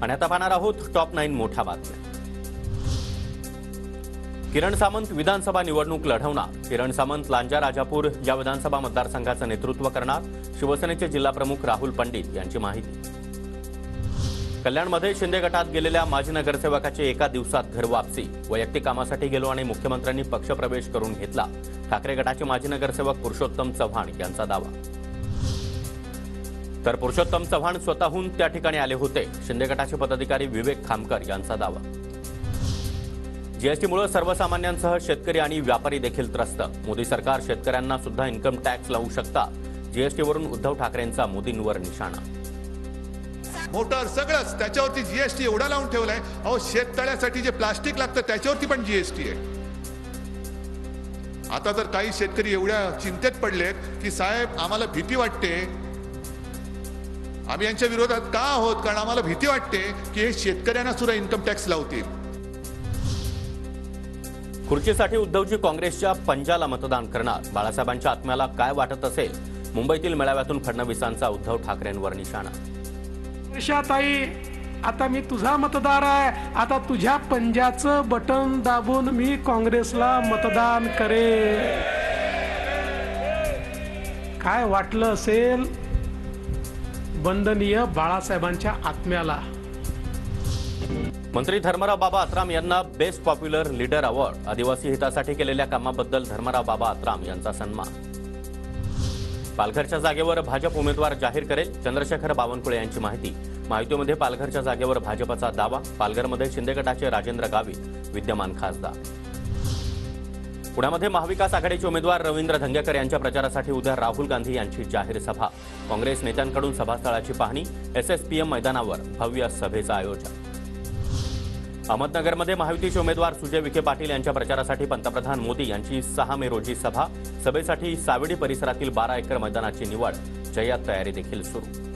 आणि आता पाहणार आहोत टॉप 9 मोठ्या बातम्या। किरण सामंत विधानसभा निवडणूक लढवणार। किरण सामंत लांजा राजापूर या विधानसभा मतदारसंघाचं नेतृत्व करणार। शिवसेनेचे जिल्हा प्रमुख राहुल पंडित यांची माहिती। कल्याणमध्ये शिंदे गटात गेलेल्या माजी नगरसेवकाची एका दिवसात घरवापसी। वैयक्तिक कामासाठी गेलो आणि मुख्यमंत्र्यांनी पक्षप्रवेश करून घेतला। ठाकरे गटाचे माजी नगरसेवक पुरुषोत्तम चव्हाण यांचा दावा। तर पुरुषोत्तम चव्हाण स्वतःहून त्या ठिकाणी आले होते। शिंदे गटाचे पदाधिकारी विवेक खामकर यांचा दावा। जीएसटीमुळे सर्वसामान्यांसह शेतकरी आणि व्यापारी देखील त्रस्त। मोदी सरकार शेतकऱ्यांना सुद्धा इन्कम टॅक्स लावू शकतात। जीएसटीवरून उद्धव ठाकरेंचा मोदींवर निशाणा। मोटर सगळंच त्याच्यावरती जीएसटी एवढा लावून ठेवलाय। अहो शेततळ्यासाठी जे प्लास्टिक लागतं त्याच्यावरती पण जीएसटी आहे। आता तर काही शेतकरी एवढ्या चिंतेत पडलेत की साहेब आम्हाला भीती वाटते, आम्ही यांच्या विरोधात का आहोत, कारण आम्हाला भीती वाटते की हे शेतकऱ्यांना सुद्धा इन्कम टॅक्स लावतील। खुर्चीसाठी उद्धवजी काँग्रेसच्या पंजाला मतदान करणार। बाळासाहेबांच्या आत्म्याला काय वाटत असेल? मुंबईतील मेळाव्यातून फडणवीसांचा उद्धव ठाकरेंवर निशाणा। ताई, आता मी तुझा मतदार आहे। आता तुझ्या पंजाचं बटन दाबून मी काँग्रेसला मतदान करेन। काय वाटलं असेल वंदनीय बाळासाहेबांच्या आत्म्याला। मंत्री धर्मराव बाबा अत्राम यांना बेस्ट पॉप्युलर लीडर अवॉर्ड। आदिवासी हितासाठी केलेल्या कामाबद्दल धर्मराव बाबा अत्राम यांचा सन्मान। पालघरच्या जागेवर भाजप उमेदवार जाहीर करेल। चंद्रशेखर बावनकुळे यांची माहिती। महायुतीमध्ये पालघरच्या जागेवर भाजपचा दावा। पालघरमध्ये शिंदे गटाचे राजेंद्र गावित विद्यमान खासदार। पुण्यामध्ये महाविकास आघाडीचे उमेदवार रवींद्र धंगेकर यांच्या प्रचारासाठी उद्या राहुल गांधी यांची जाहीर सभा। काँग्रेस नेत्यांकडून सभास्थळाची पाहणी। एसएसपीएम मैदानावर भव्य सभेचं आयोजन। अहमदनगरमध्ये महायुतीचे उमेदवार सुजय विखे पाटील यांच्या प्रचारासाठी पंतप्रधान मोदी यांची 6 मे रोजी सभा। सभेसाठी सावेडी परिसरातील 12 एकर मैदानाची निवड। जय्यत तयारी देखील सुरू।